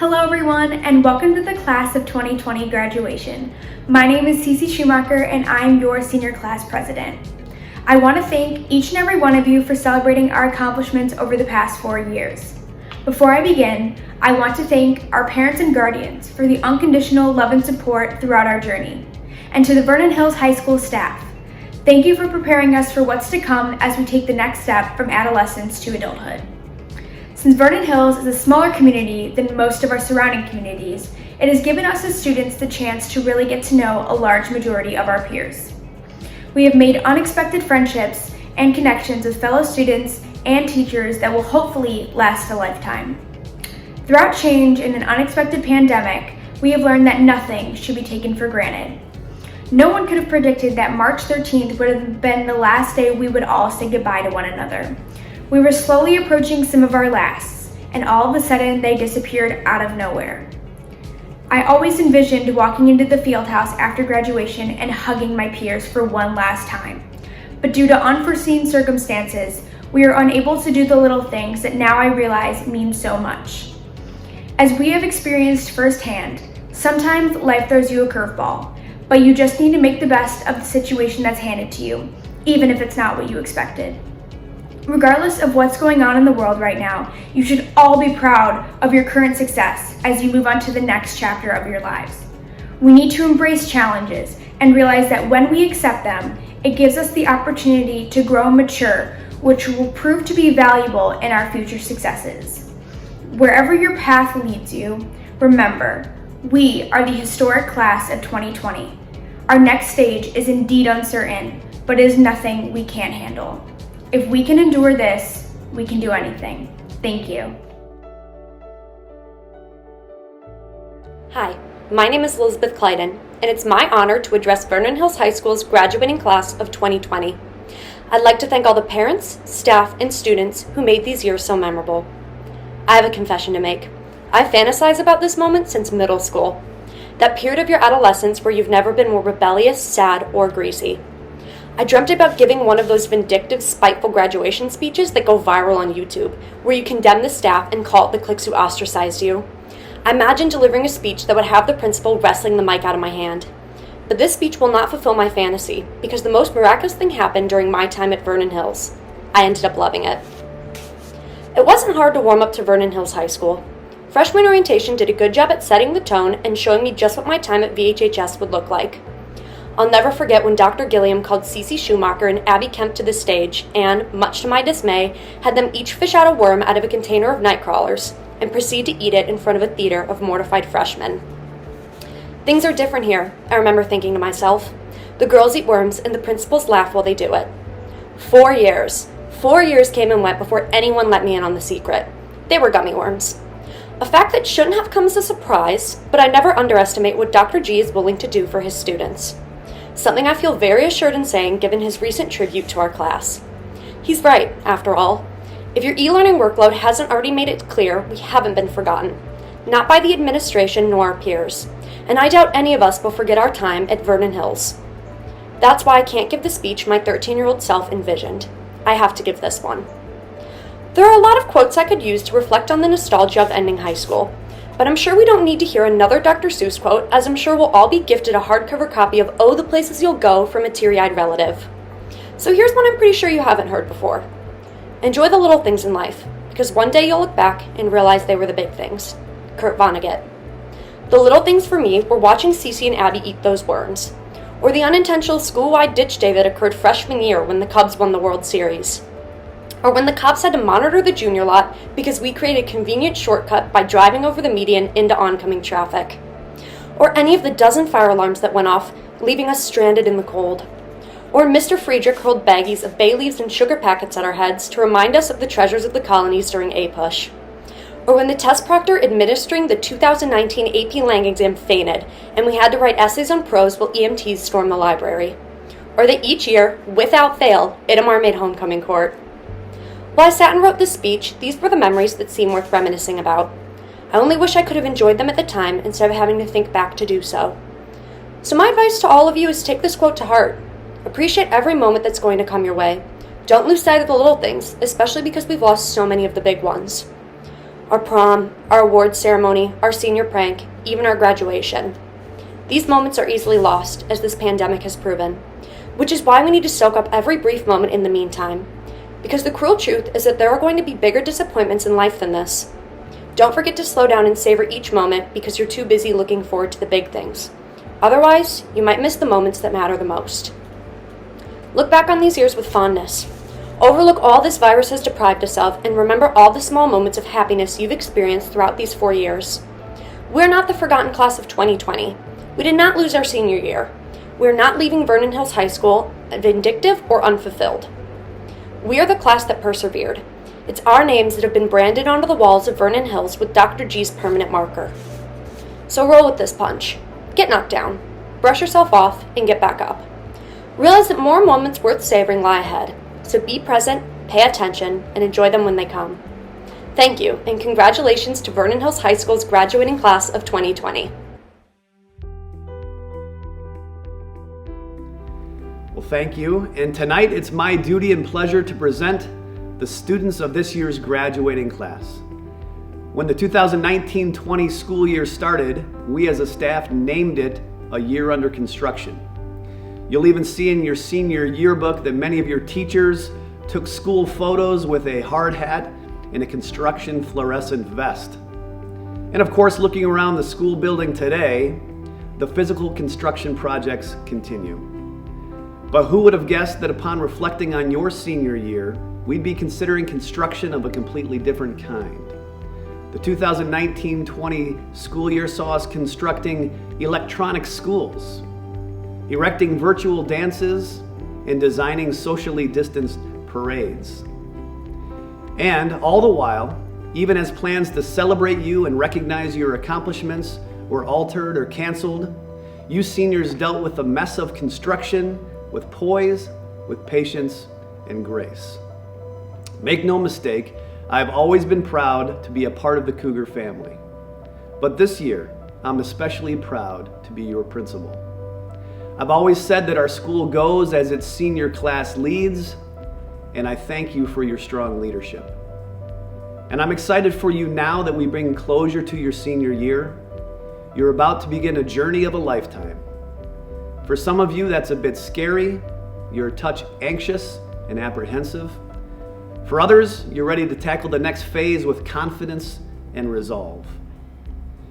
Hello everyone, and welcome to the Class of 2020 graduation. My name is CeCe Schumacher, and I am your senior class president. I want to thank each and every one of you for celebrating our accomplishments over the past 4 years. Before I begin, I want to thank our parents and guardians for the unconditional love and support throughout our journey. And to the Vernon Hills High School staff, thank you for preparing us for what's to come as we take the next step from adolescence to adulthood. Since Vernon Hills is a smaller community than most of our surrounding communities, it has given us as students the chance to really get to know a large majority of our peers. We have made unexpected friendships and connections with fellow students and teachers that will hopefully last a lifetime. Throughout change in an unexpected pandemic, we have learned that nothing should be taken for granted. No one could have predicted that March 13th would have been the last day we would all say goodbye to one another. We were slowly approaching some of our lasts, and all of a sudden they disappeared out of nowhere. I always envisioned walking into the field house after graduation and hugging my peers for one last time. But due to unforeseen circumstances, we are unable to do the little things that now I realize mean so much. As we have experienced firsthand, sometimes life throws you a curveball, but you just need to make the best of the situation that's handed to you, even if it's not what you expected. Regardless of what's going on in the world right now, you should all be proud of your current success as you move on to the next chapter of your lives. We need to embrace challenges and realize that when we accept them, it gives us the opportunity to grow and mature, which will prove to be valuable in our future successes. Wherever your path leads you, remember, we are the historic class of 2020. Our next stage is indeed uncertain, but it is nothing we can't handle. If we can endure this, we can do anything. Thank you. Hi, my name is Elisabeth Kleidon, and it's my honor to address Vernon Hills High School's graduating class of 2020. I'd like to thank all the parents, staff, and students who made these years so memorable. I have a confession to make. I've fantasized about this moment since middle school. That period of your adolescence where you've never been more rebellious, sad, or greasy. I dreamt about giving one of those vindictive, spiteful graduation speeches that go viral on YouTube, where you condemn the staff and call it the cliques who ostracized you. I imagined delivering a speech that would have the principal wrestling the mic out of my hand. But this speech will not fulfill my fantasy, because the most miraculous thing happened during my time at Vernon Hills. I ended up loving it. It wasn't hard to warm up to Vernon Hills High School. Freshman orientation did a good job at setting the tone and showing me just what my time at VHHS would look like. I'll never forget when Dr. Guillaume called CeCe Schumacher and Abby Kemp to the stage and, much to my dismay, had them each fish out a worm out of a container of night crawlers and proceed to eat it in front of a theater of mortified freshmen. Things are different here, I remember thinking to myself. The girls eat worms and the principals laugh while they do it. 4 years. 4 years came and went before anyone let me in on the secret. They were gummy worms. A fact that shouldn't have come as a surprise, but I never underestimate what Dr. G is willing to do for his students. Something I feel very assured in saying given his recent tribute to our class. He's right, after all. If your e-learning workload hasn't already made it clear, we haven't been forgotten. Not by the administration nor our peers. And I doubt any of us will forget our time at Vernon Hills. That's why I can't give the speech my 13-year-old self envisioned. I have to give this one. There are a lot of quotes I could use to reflect on the nostalgia of ending high school. But I'm sure we don't need to hear another Dr. Seuss quote, as I'm sure we'll all be gifted a hardcover copy of Oh, the Places You'll Go from a teary-eyed relative. So here's one I'm pretty sure you haven't heard before. Enjoy the little things in life, because one day you'll look back and realize they were the big things. Kurt Vonnegut. The little things for me were watching CeCe and Abby eat those worms, or the unintentional school-wide ditch day that occurred freshman year when the Cubs won the World Series. Or when the cops had to monitor the junior lot because we created a convenient shortcut by driving over the median into oncoming traffic. Or any of the dozen fire alarms that went off, leaving us stranded in the cold. Or Mr. Friedrich hurled baggies of bay leaves and sugar packets at our heads to remind us of the treasures of the colonies during APUSH. Or when the test proctor administering the 2019 AP Lang exam fainted, and we had to write essays on prose while EMTs stormed the library. Or that each year, without fail, Itamar made homecoming court. While I sat and wrote this speech, these were the memories that seem worth reminiscing about. I only wish I could have enjoyed them at the time instead of having to think back to do so. So my advice to all of you is take this quote to heart. Appreciate every moment that's going to come your way. Don't lose sight of the little things, especially because we've lost so many of the big ones. our prom, our awards ceremony, our senior prank, even our graduation. These moments are easily lost, as this pandemic has proven, which is why we need to soak up every brief moment in the meantime. Because the cruel truth is that there are going to be bigger disappointments in life than this. Don't forget to slow down and savor each moment because you're too busy looking forward to the big things. Otherwise, you might miss the moments that matter the most. Look back on these years with fondness. Overlook all this virus has deprived us of, and remember all the small moments of happiness you've experienced throughout these 4 years. We're not the forgotten class of 2020. We did not lose our senior year. We're not leaving Vernon Hills High School vindictive or unfulfilled. We are the class that persevered. It's our names that have been branded onto the walls of Vernon Hills with Dr. G's permanent marker. So roll with this punch. Get knocked down. Brush yourself off and get back up. Realize that more moments worth savoring lie ahead. So be present, pay attention, and enjoy them when they come. Thank you, and congratulations to Vernon Hills High School's graduating class of 2020. Well, thank you. And tonight it's my duty and pleasure to present the students of this year's graduating class. When the 2019-20 school year started, we as a staff named it a year under construction. You'll even see in your senior yearbook that many of your teachers took school photos with a hard hat and a construction fluorescent vest. And of course, looking around the school building today, the physical construction projects continue. But who would have guessed that upon reflecting on your senior year, we'd be considering construction of a completely different kind. The 2019-20 school year saw us constructing electronic schools, erecting virtual dances, and designing socially distanced parades. And all the while, even as plans to celebrate you and recognize your accomplishments were altered or canceled, you seniors dealt with the mess of construction with poise, with patience, and grace. Make no mistake, I've always been proud to be a part of the Cougar family. But this year, I'm especially proud to be your principal. I've always said that our school goes as its senior class leads, and I thank you for your strong leadership. And I'm excited for you now that we bring closure to your senior year. You're about to begin a journey of a lifetime. For some of you, that's a bit scary. You're a touch anxious and apprehensive. For others, you're ready to tackle the next phase with confidence and resolve.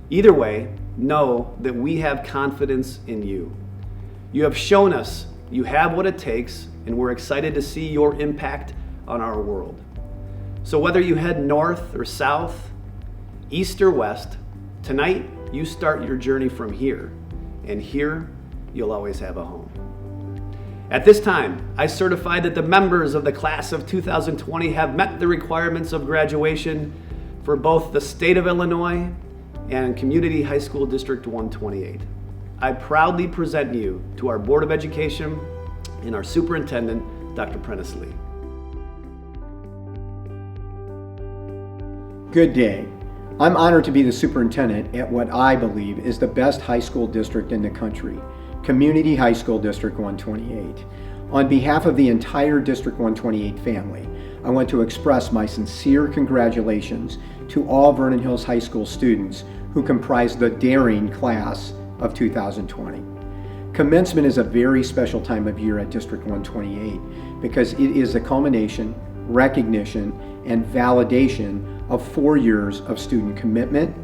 Either way, know that we have confidence in you. You have shown us you have what it takes, and we're excited to see your impact on our world. So whether you head north or south, east or west, tonight you start your journey from here, and here you'll always have a home. At this time, I certify that the members of the class of 2020 have met the requirements of graduation for both the state of Illinois and Community High School District 128. I proudly present you to our Board of Education and our Superintendent, Dr. Prentice Lee. Good day. I'm honored to be the superintendent at what I believe is the best high school district in the country, Community High School District 128. On behalf of the entire District 128 family, I want to express my sincere congratulations to all Vernon Hills High School students who comprise the daring class of 2020. Commencement is a very special time of year at District 128 because it is the culmination, recognition, and validation of 4 years of student commitment,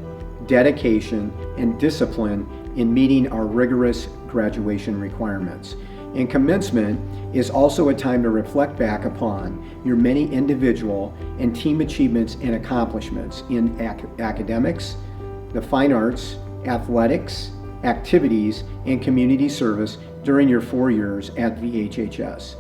dedication, and discipline in meeting our rigorous graduation requirements. And commencement is also a time to reflect back upon your many individual and team achievements and accomplishments in academics, the fine arts, athletics, activities, and community service during your 4 years at VHHS.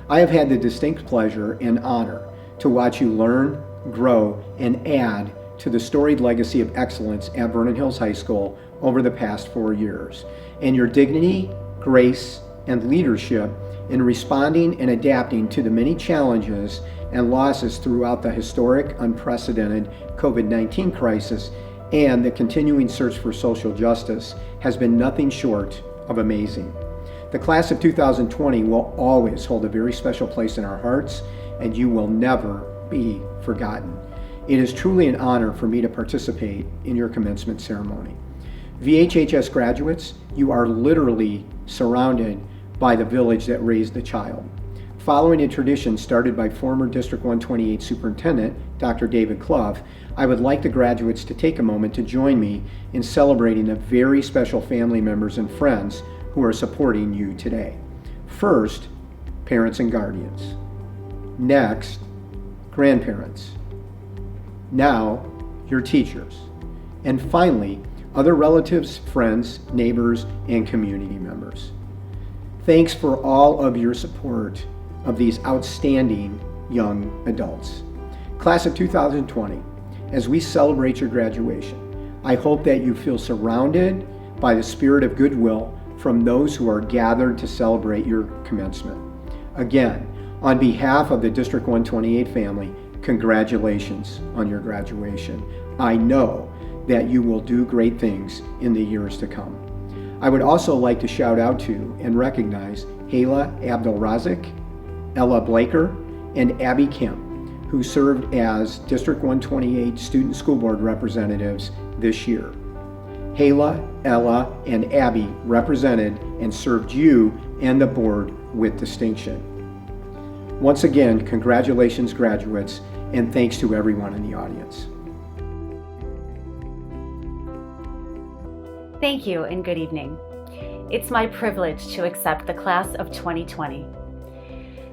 I have had the distinct pleasure and honor to watch you learn, grow, and add to the storied legacy of excellence at Vernon Hills High School over the past 4 years. And your dignity, grace, and leadership in responding and adapting to the many challenges and losses throughout the historic, unprecedented COVID-19 crisis and the continuing search for social justice has been nothing short of amazing. The class of 2020 will always hold a very special place in our hearts, and you will never be forgotten. It is truly an honor for me to participate in your commencement ceremony. VHHS graduates, you are literally surrounded by the village that raised the child. Following a tradition started by former District 128 Superintendent, Dr. David Clough, I would like the graduates to take a moment to join me in celebrating the very special family members and friends who are supporting you today. First, parents and guardians. Next, grandparents. Now, your teachers. And finally, other relatives, friends, neighbors, and community members. Thanks for all of your support of these outstanding young adults. Class of 2020, as we celebrate your graduation, I hope that you feel surrounded by the spirit of goodwill from those who are gathered to celebrate your commencement. Again, on behalf of the District 128 family, congratulations on your graduation. I know that you will do great things in the years to come. I would also like to shout out to and recognize Hayla Abdulrazik, Ella Blaker, and Abby Kemp, who served as District 128 Student School Board representatives this year. Hayla, Ella, and Abby represented and served you and the board with distinction. Once again, congratulations, graduates, and thanks to everyone in the audience. Thank you and good evening. It's my privilege to accept the class of 2020.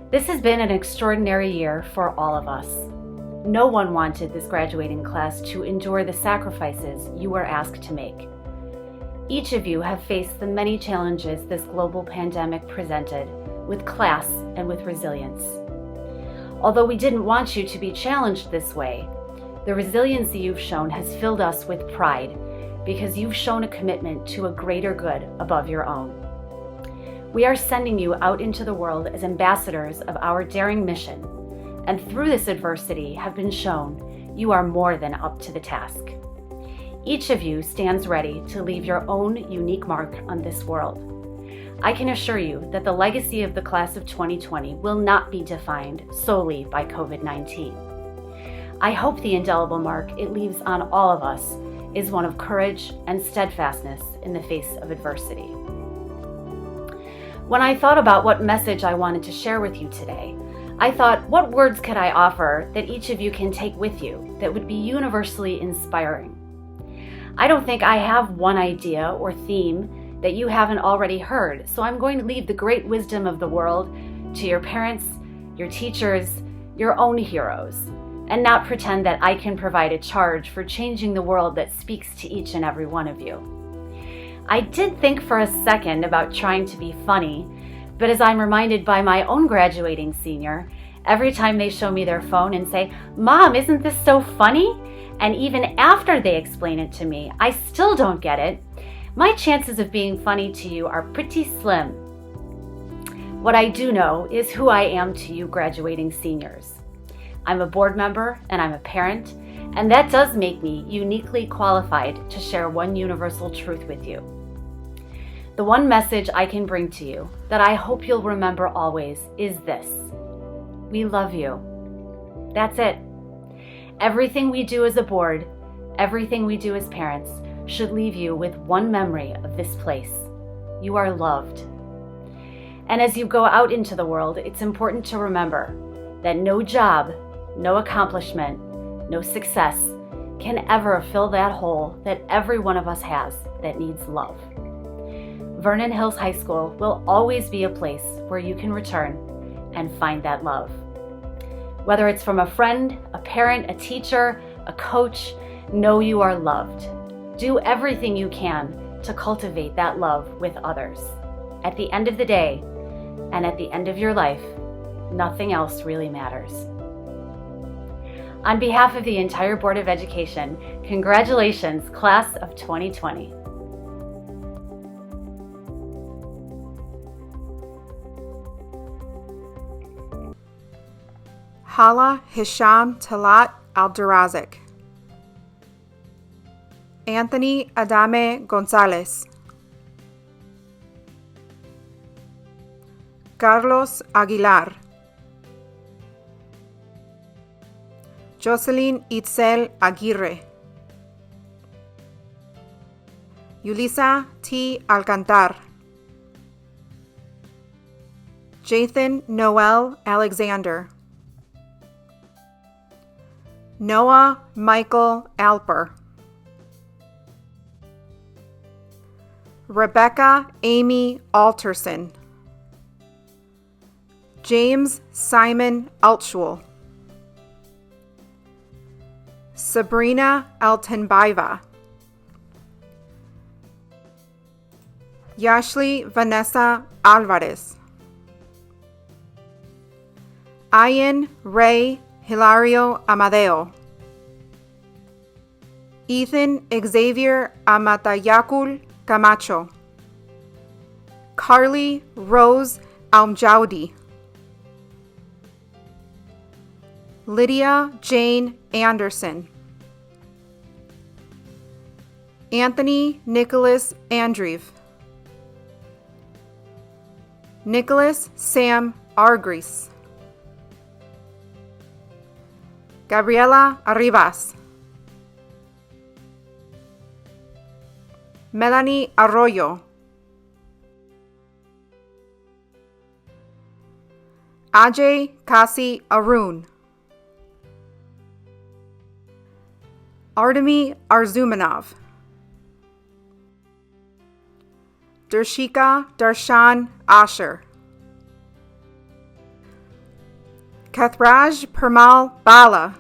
This has been an extraordinary year for all of us. No one wanted this graduating class to endure the sacrifices you were asked to make. Each of you have faced the many challenges this global pandemic presented with class and with resilience. Although we didn't want you to be challenged this way, the resiliency you've shown has filled us with pride because you've shown a commitment to a greater good above your own. We are sending you out into the world as ambassadors of our daring mission, and through this adversity have been shown you are more than up to the task. Each of you stands ready to leave your own unique mark on this world. I can assure you that the legacy of the class of 2020 will not be defined solely by COVID-19. I hope the indelible mark it leaves on all of us is one of courage and steadfastness in the face of adversity. When I thought about what message I wanted to share with you today, I thought, what words could I offer that each of you can take with you that would be universally inspiring? I don't think I have one idea or theme that you haven't already heard, so I'm going to leave the great wisdom of the world to your parents, your teachers, your own heroes, and not pretend that I can provide a charge for changing the world that speaks to each and every one of you. I did think for a second about trying to be funny, but as I'm reminded by my own graduating senior, every time they show me their phone and say, "Mom, isn't this so funny?" And even after they explain it to me, I still don't get it. My chances of being funny to you are pretty slim. What I do know is who I am to you graduating seniors. I'm a board member and I'm a parent, and that does make me uniquely qualified to share one universal truth with you. The one message I can bring to you that I hope you'll remember always is this: we love you. That's it. Everything we do as a board, everything we do as parents, should leave you with one memory of this place. You are loved. And as you go out into the world, it's important to remember that no job, no accomplishment, no success can ever fill that hole that every one of us has that needs love. Vernon Hills High School will always be a place where you can return and find that love. Whether it's from a friend, a parent, a teacher, a coach, know you are loved. Do everything you can to cultivate that love with others. At the end of the day, and at the end of your life, nothing else really matters. On behalf of the entire Board of Education, congratulations, Class of 2020. Hala Hisham Talat Abdurazik. Anthony Adame Gonzalez. Carlos Aguilar. Jocelyn Itzel Aguirre, Yulisa T. Alcantar, Jathan Noel Alexander, Noah Michael Alper, Rebecca Amy Alterson, James Simon Altschul, Sabrina Altenbaiva, Yashli Vanessa Alvarez, Ian Ray Hilario Amadeo, Ethan Xavier Amatayakul Camacho, Carly Rose Almjaudi, Lydia Jane Anderson, Anthony Nicholas Andreev, Nicholas Sam Argris, Gabriela Arribas, Melanie Arroyo, Ajay Kasi Arun, Artemy Arzumanov, Darshika Darshan Asher, Kathraj Permal Bala,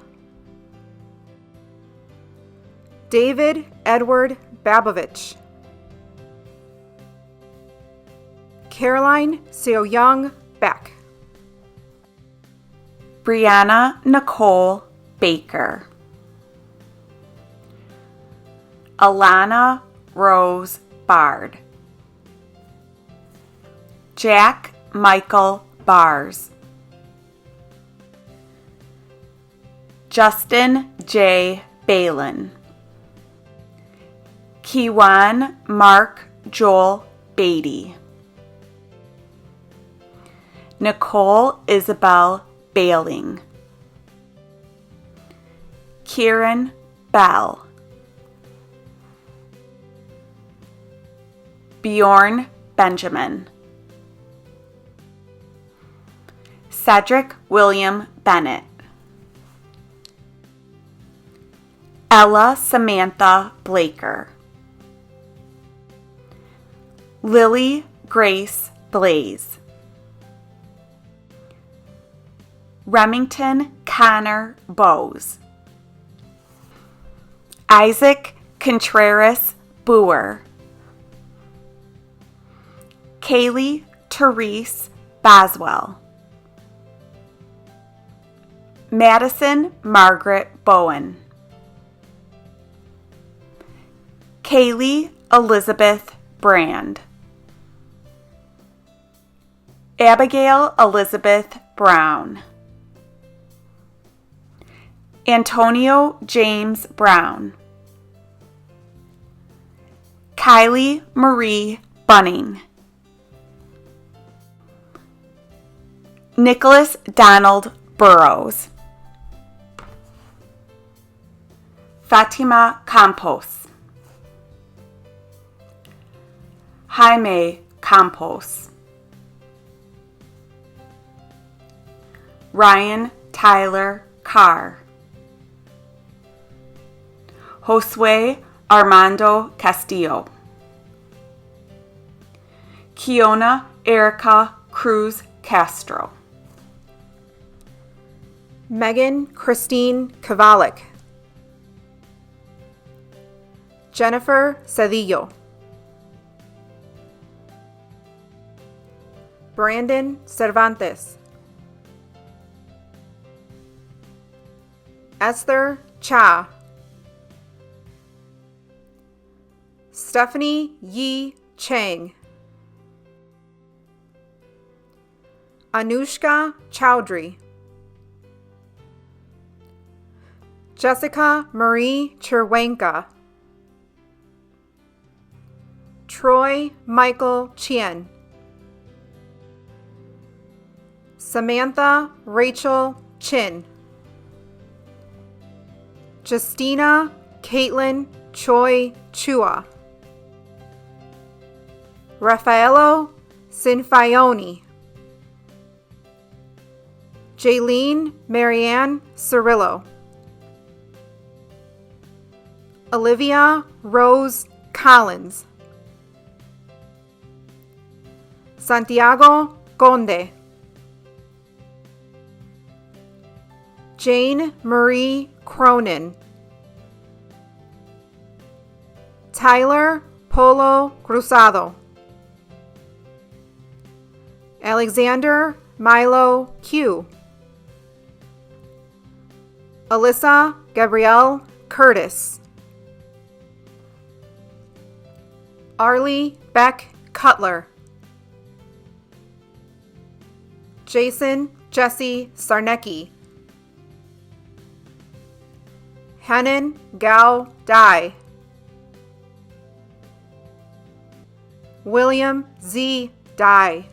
David Edward Babovich, Caroline Seo-Young Beck, Brianna Nicole Baker, Alana Rose Bard, Jack Michael Bars, Justin J. Balin, Kiwan Mark Joel Beatty, Nicole Isabel Bailing, Kieran Bell, Bjorn Benjamin, Cedric William Bennett, Ella Samantha Blaker, Lily Grace Blaze, Remington Connor Bowes, Isaac Contreras Boer, Kaylee Therese Boswell, Madison Margaret Bowen, Kaylee Elizabeth Brand, Abigail Elizabeth Brown, Antonio James Brown, Kylie Marie Bunning, Nicholas Donald Burrows, Fatima Campos, Jaime Campos, Ryan Tyler Carr, Josue Armando Castillo, Kiona Erica Cruz Castro, Megan Christine Kovalik, Jennifer Cedillo, Brandon Cervantes, Esther Cha, Stephanie Yi Chang, Anushka Chowdhury, Jessica Marie Cherwenka, Troy Michael Chien, Samantha Rachel Chin, Justina Caitlin Choi Chua, Raffaello Sinfioni, Jaylene Marianne Cirillo, Olivia Rose Collins, Santiago Conde, Jane Marie Cronin, Tyler Polo Cruzado, Alexander Milo Q, Alyssa Gabrielle Curtis, Arlie Beck Cutler, Jason Jesse Sarnecki, Henan Gao Dai, William Z. Dai,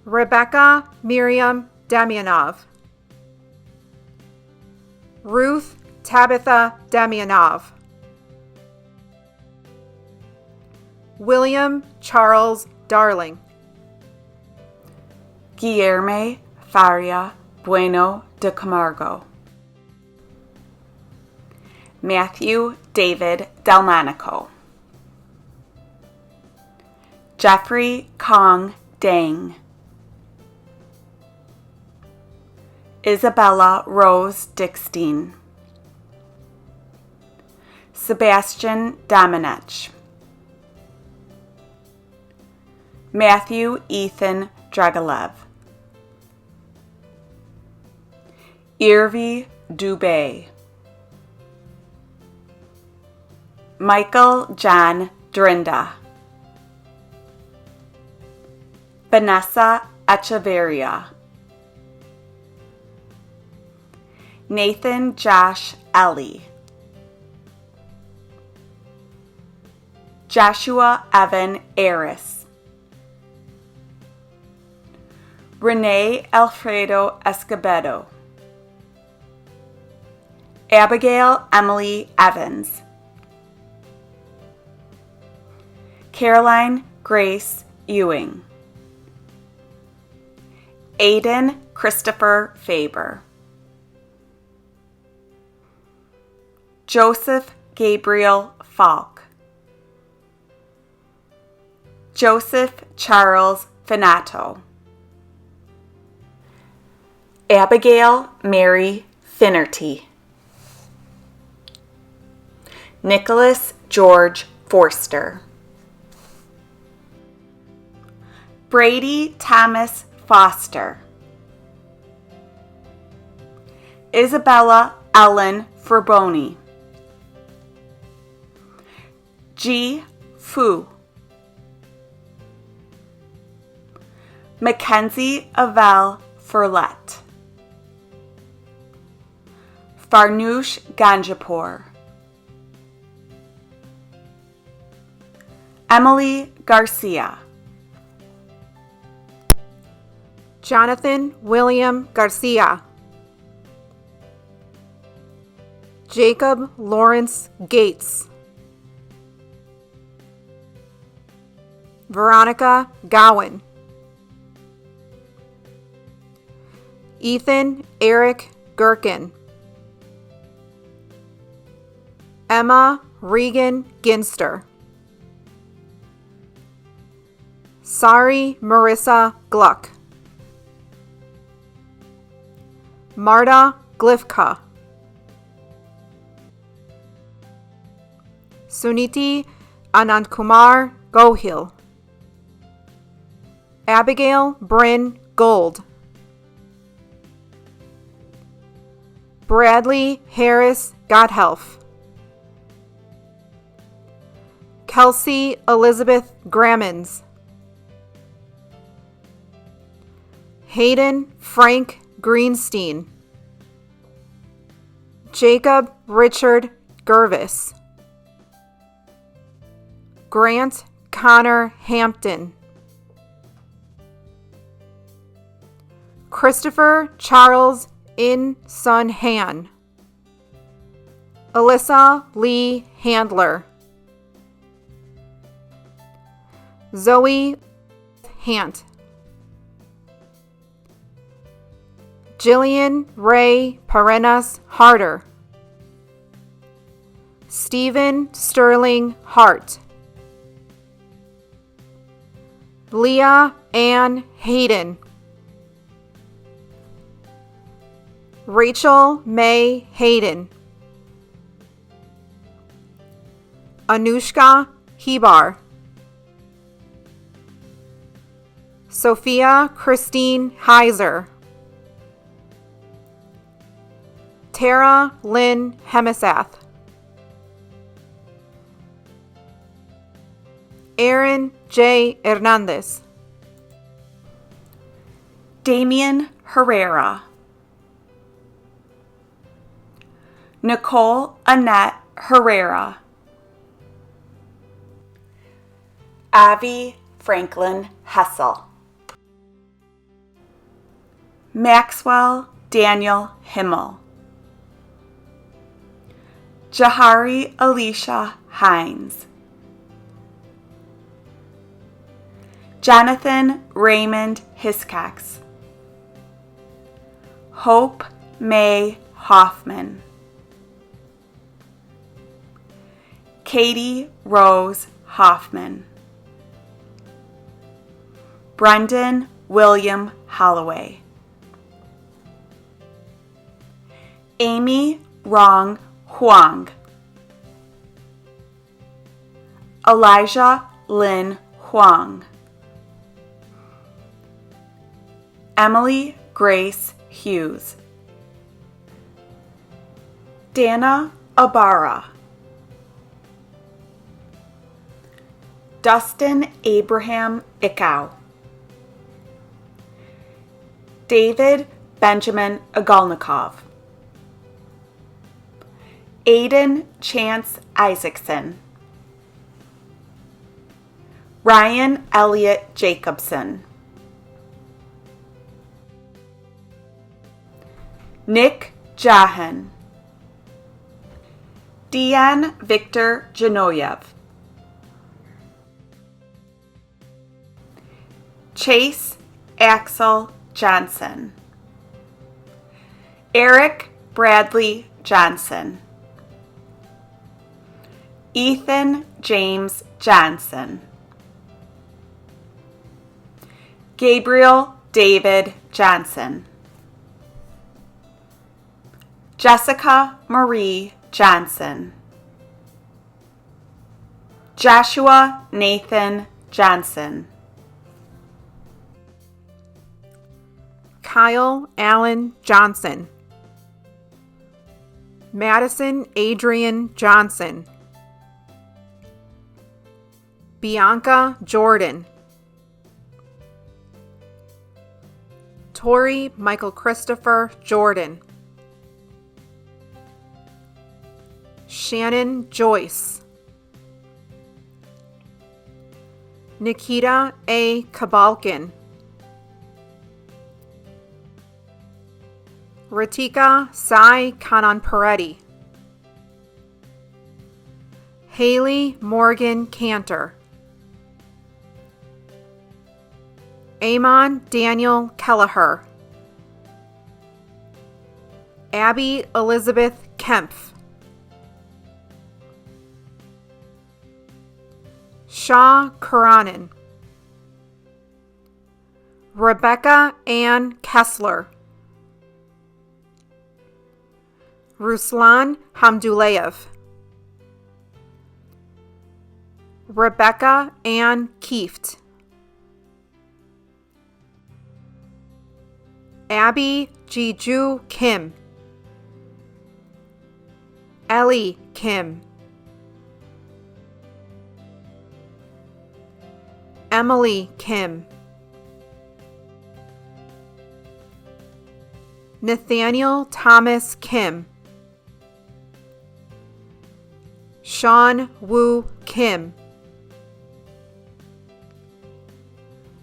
Rebecca Miriam Damianov, Ruth Tabitha Damianov, William Charles Darling, Guillerme Faria Bueno de Camargo, Matthew David Delmonico, Jeffrey Kong Dang, Isabella Rose Dickstein, Sebastian Domenech, Matthew Ethan Dragalev, Irvi Dubé, Michael John Drinda, Vanessa Echeverria, Nathan Josh Ellie, Joshua Evan Aris, Renee Alfredo Escobedo, Abigail Emily Evans, Caroline Grace Ewing, Aiden Christopher Faber, Joseph Gabriel Falk, Joseph Charles Finato, Abigail Mary Finnerty, Nicholas George Forster, Brady Thomas Foster, Isabella Ellen Furboni, G. Fu, Mackenzie Avell Furlette, Farnoosh Ganjapur, Emily Garcia, Jonathan William Garcia, Jacob Lawrence Gates, Veronica Gowan, Ethan Eric Gherkin, Emma Regan Ginster, Sari Marissa Gluck, Marta Glifka, Suniti Anandkumar Gohil, Abigail Bryn Gold, Bradley Harris Gotthelf, Kelsey Elizabeth Grammons, Hayden Frank Greenstein, Jacob Richard Gervis, Grant Connor Hampton, Christopher Charles In Sun Han. Alyssa Lee Handler. Zoe Hant. Jillian Ray Parenas Harder. Stephen Sterling Hart. Leah Ann Hayden. Rachel May Hayden. Anushka Hebar. Sophia Christine Heiser. Tara Lynn Hemisath. Aaron J. Hernandez. Damian Herrera. Nicole Annette Herrera. Avi Franklin Hessel. Maxwell Daniel Himmel. Jahari Alicia Hines. Jonathan Raymond Hiscox. Hope May Hoffman. Katie Rose Hoffman. Brendan William Holloway. Amy Rong Huang. Elijah Lynn Huang. Emily Grace Hughes. Dana Abara. Dustin Abraham Ickow. David Benjamin Agolnikov. Aiden Chance Isaacson. Ryan Elliott Jacobson. Nick Jahan. Deanne Victor Janoyev. Chase Axel Johnson. Eric Bradley Johnson. Ethan James Johnson. Gabriel David Johnson. Jessica Marie Johnson. Joshua Nathan Johnson. Kyle Allen Johnson. Madison Adrian Johnson. Bianca Jordan. Tori Michael Christopher Jordan. Shannon Joyce. Nikita A. Kabalkin. Ritika Sai Kananpareddy. Haley Morgan Cantor. Amon Daniel Kelleher. Abby Elizabeth Kempf. Shaw Karanen. Rebecca Ann Kessler. Ruslan Hamdullayev. Rebecca Ann Kieft. Abby Jiju Kim. Ellie Kim. Emily Kim. Nathaniel Thomas Kim. Sean Woo Kim.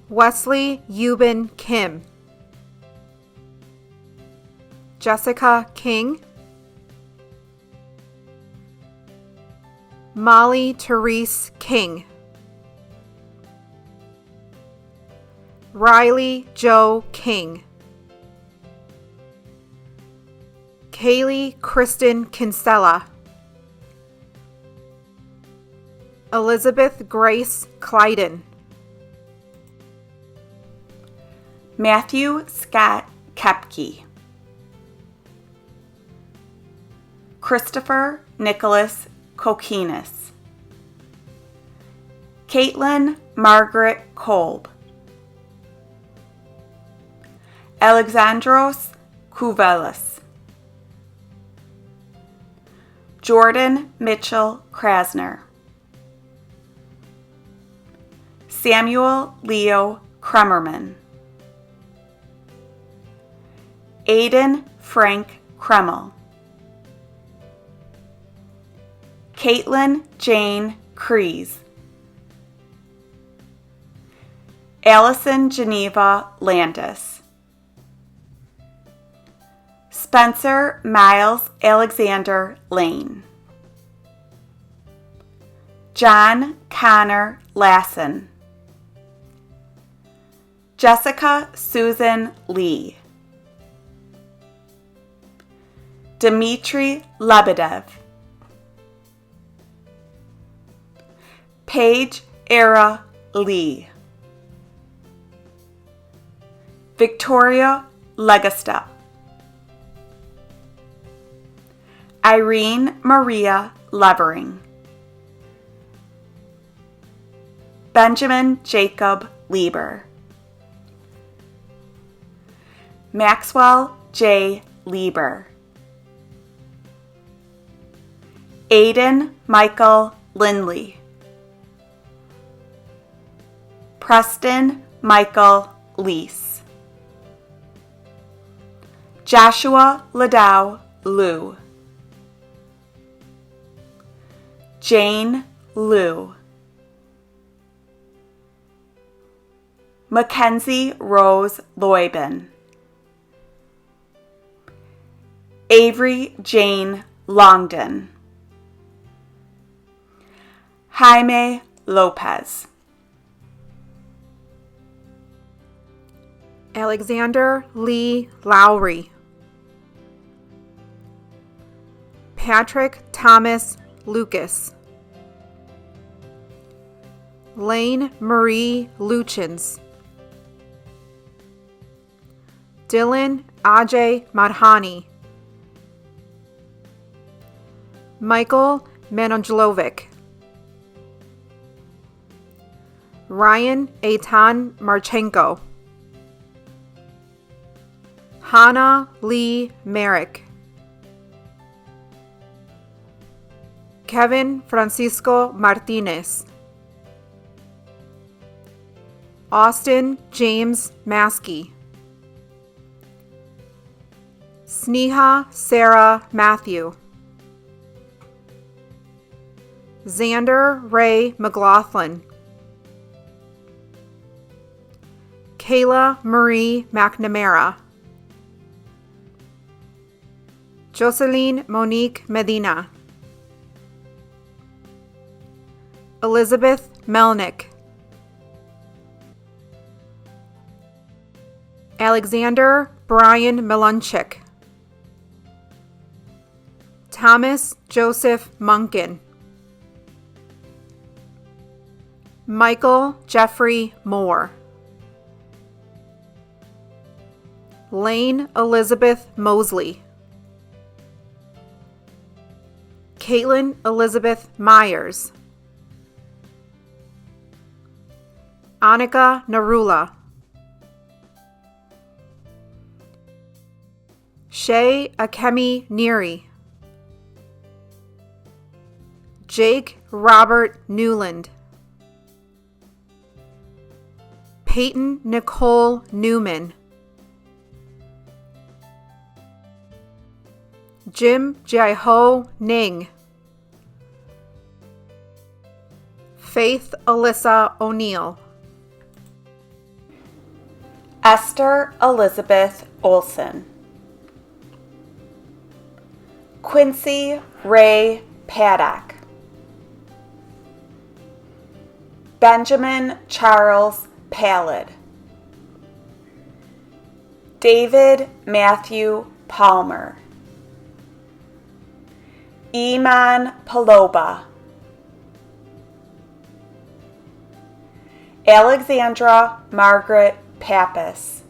Wesley Euban Kim. Jessica King, Molly Therese King, Riley Joe King, Kaylee Kristen Kinsella, Elisabeth Grace Kleidon, Matthew Scott Kepke, Christopher Nicholas Kokinis, Caitlin Margaret Kolb, Alexandros Kouvelis, Jordan Mitchell Krasner, Samuel Leo Kremerman, Aiden Frank Kremel, Caitlin Jane Kreese, Allison Geneva Landis, Spencer Miles Alexander Lane, John Connor Lassen, Jessica Susan Lee, Dmitry Lebedev, Paige Era Lee, Victoria Legesta, Irene Maria Levering, Benjamin Jacob Lieber, Maxwell J. Lieber, Aiden Michael Lindley, Preston Michael Leese, Joshua Ladow Liu, Jane Liu, Mackenzie Rose Loiben, Avery Jane Longden, Jaime Lopez, Alexander Lee Lowry, Patrick Thomas Lucas, Lane Marie Luchins, Dylan Ajay Madhani, Michael Manojlovic, Ryan Eitan Marchenko, Hannah Lee Merrick, Kevin Francisco Martinez, Austin James Maskey, Sneha Sarah Matthew, Xander Ray McLaughlin, Kayla Marie McNamara, Jocelyn Monique Medina, Elizabeth Melnick, Alexander Brian Milunchik, Thomas Joseph Munkin, Michael Jeffrey Moore, Lane Elizabeth Mosley, Caitlin Elizabeth Myers, Annika Narula, Shay Akemi Neary, Jake Robert Newland, Peyton Nicole Newman, Jim Jai-Ho Ning, Faith Alyssa O'Neill, Esther Elizabeth Olson, Quincy Ray Paddock, Benjamin Charles Pallid, David Matthew Palmer, Iman Paloba, Alexandra Margaret Pappas,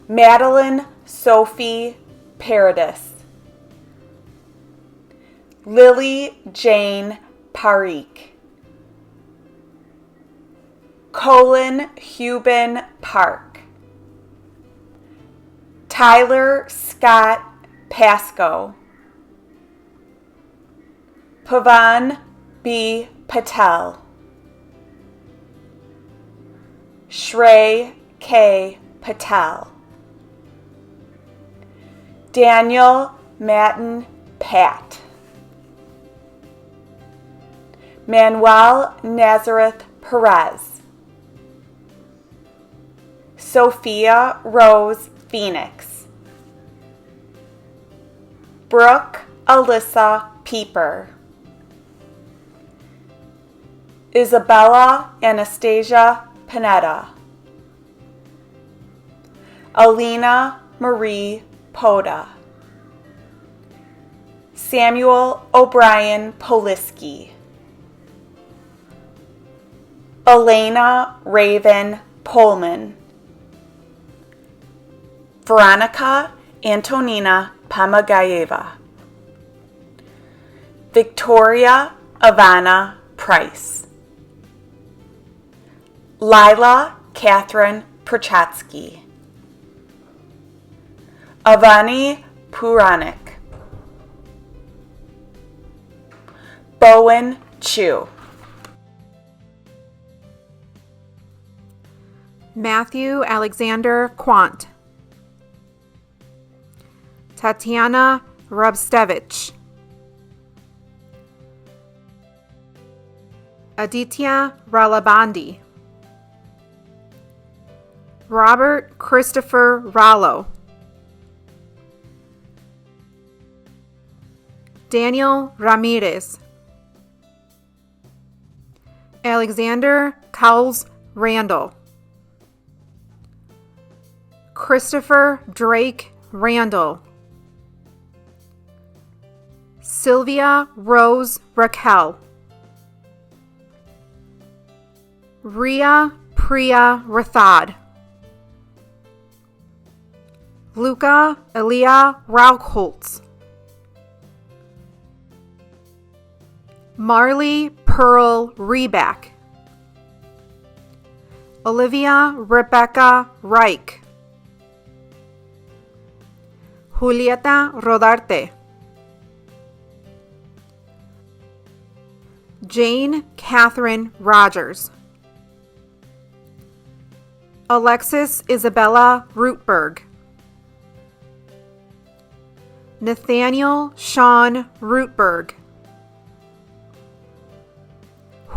Madeline Sophie Paradis, Lily Jane Parikh, Colin Hubin Park, Tyler Scott Pasco, Pavan B. Patel, Shrey K. Patel, Daniel Matten Pat, Manuel Nazareth Perez, Sophia Rose Phoenix, Brooke Alyssa Pieper, Isabella Anastasia Panetta, Alina Marie Poda, Samuel O'Brien Poliski, Elena Raven Pullman, Veronica Antonina Pamagayeva, Victoria Ivana Price, Lila Catherine Prochatsky, Avani Puranik, Bowen Chu, Matthew Alexander Quant, Tatiana Rabstevich, Aditya Ralabandi, Robert Christopher Rallo, Daniel Ramirez, Alexander Cowles Randall, Christopher Drake Randall, Sylvia Rose Raquel, Ria Priya Rathod, Luca Elia Raukholtz, Marley Pearl Reback, Olivia Rebecca Reich, Julieta Rodarte, Jane Catherine Rogers, Alexis Isabella Rootberg, Nathaniel Sean Rootberg,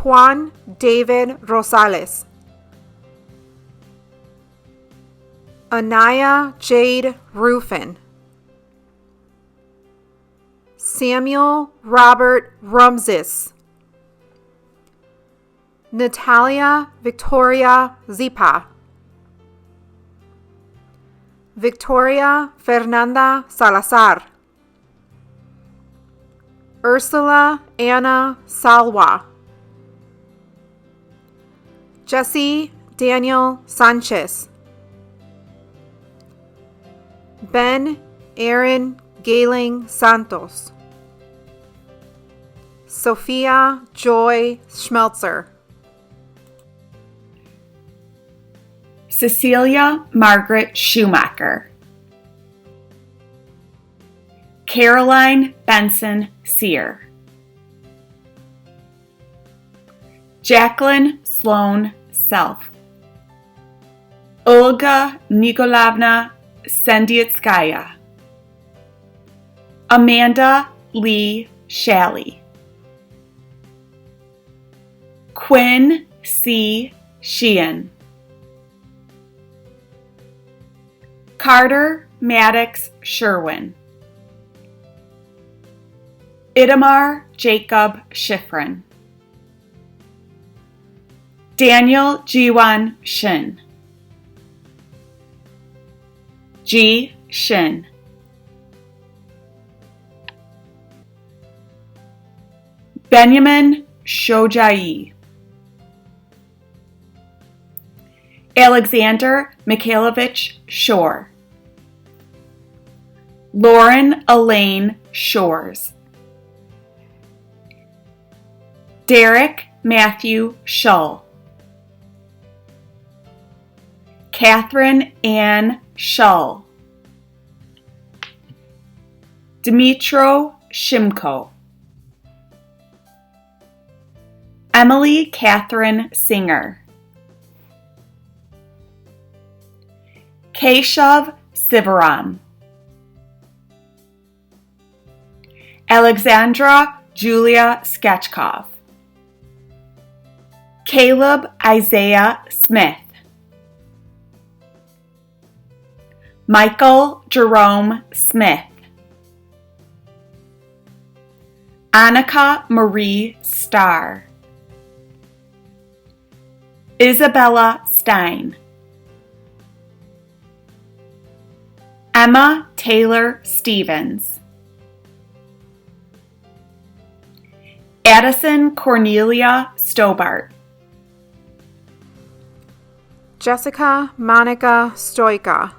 Juan David Rosales, Anaya Jade Rufin, Samuel Robert Rumzis, Natalia Victoria Zipa, Victoria Fernanda Salazar, Ursula Anna Salwa, Jesse Daniel Sanchez, Ben Aaron Galing Santos, Sophia Joy Schmelzer, Cecilia Margaret Schumacher, Caroline Benson Sear, Jacqueline Sloan Self, Olga Nikolavna Sendietskaya, Amanda Lee Shalley, Quinn C. Sheehan, Carter Maddox Sherwin, Itamar Jacob Schifrin, Daniel Jiwan Shin, Ji Shin, Benjamin Shojai, Alexander Mikhailovich Shore, Lauren Elaine Shores, Derek Matthew Shull, Catherine Ann Shull, Dmitro Shimko, Emily Catherine Singer, Keshav Sivaram, Alexandra Julia Sketchkov, Caleb Isaiah Smith, Michael Jerome Smith, Annika Marie Starr, Isabella Stein, Emma Taylor Stevens, Addison Cornelia Stobart, Jessica Monica Stoika,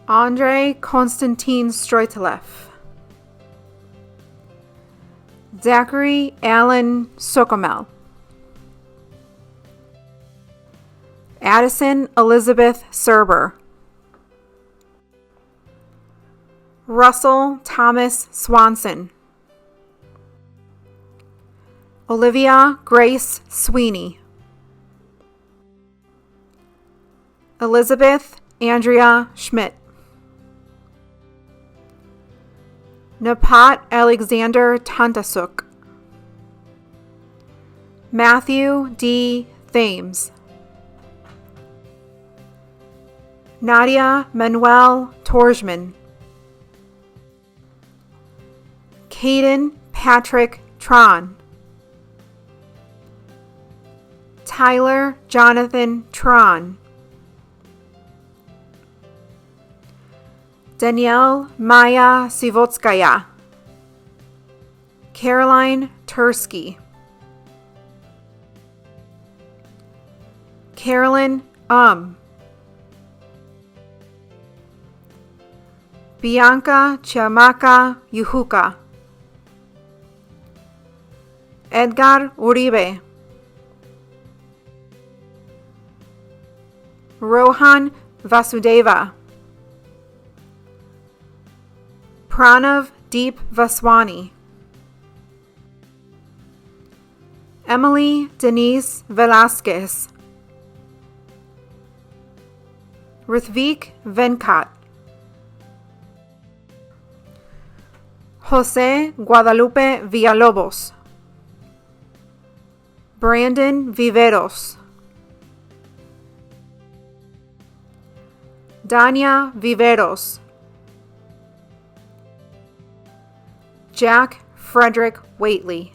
Andrei Konstantin Stroitelev, Zachary Allen Sokomel, Addison Elizabeth Serber, Russell Thomas Swanson, Olivia Grace Sweeney, Elizabeth Andrea Schmidt, Napat Alexander Tantasuk, Matthew D. Thames, Nadia Manuel Torsman, Caden Patrick Tron, Tyler Jonathan Tron, Danielle Maya Sivotskaya, Caroline Tursky, Carolyn Bianca Chiamaka Yuhuka, Edgar Uribe, Rohan Vasudeva, Pranav Deep Vaswani, Emily Denise Velasquez, Rithvik Venkat, Jose Guadalupe Villalobos, Brandon Viveros, Dania Viveros, Jack Frederick Waitley,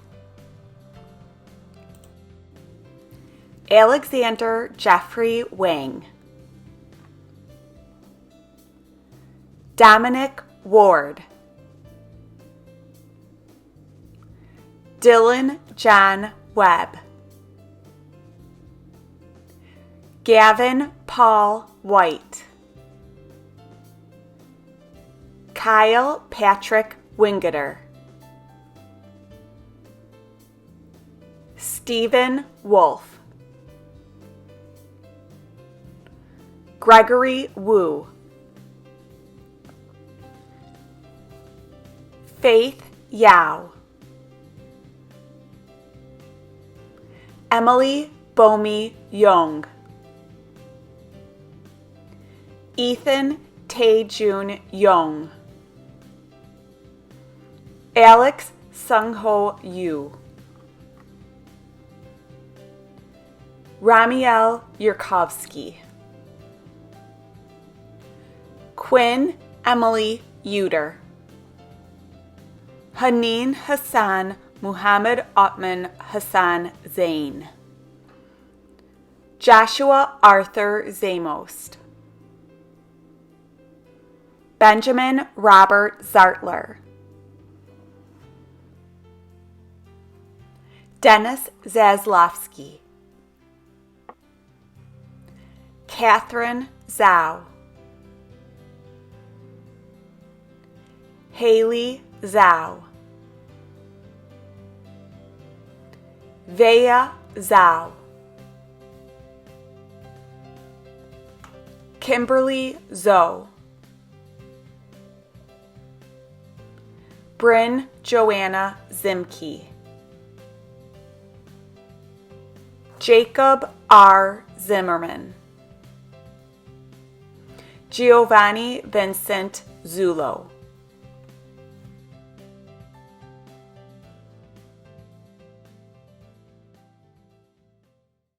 Alexander Jeffrey Wang, Dominic Ward, Dylan John Webb, Gavin Paul White, Kyle Patrick Wingeter, Stephen Wolf, Gregory Wu, Faith Yao, Emily Bomi Young, Ethan Taejun Young, Alex Sungho Yu, Ramiel Yurkovsky, Quinn Emily Uter, Haneen Hassan Muhammad Othman Hassan Zain. Joshua Arthur Zamost. Benjamin Robert Zartler. Dennis Zaslavsky. Catherine Zhao. Haley Zhao. Vea Zhao. Kimberly Zoe. Bryn Joanna Zimke. Jacob R. Zimmerman. Giovanni Vincent Zulo.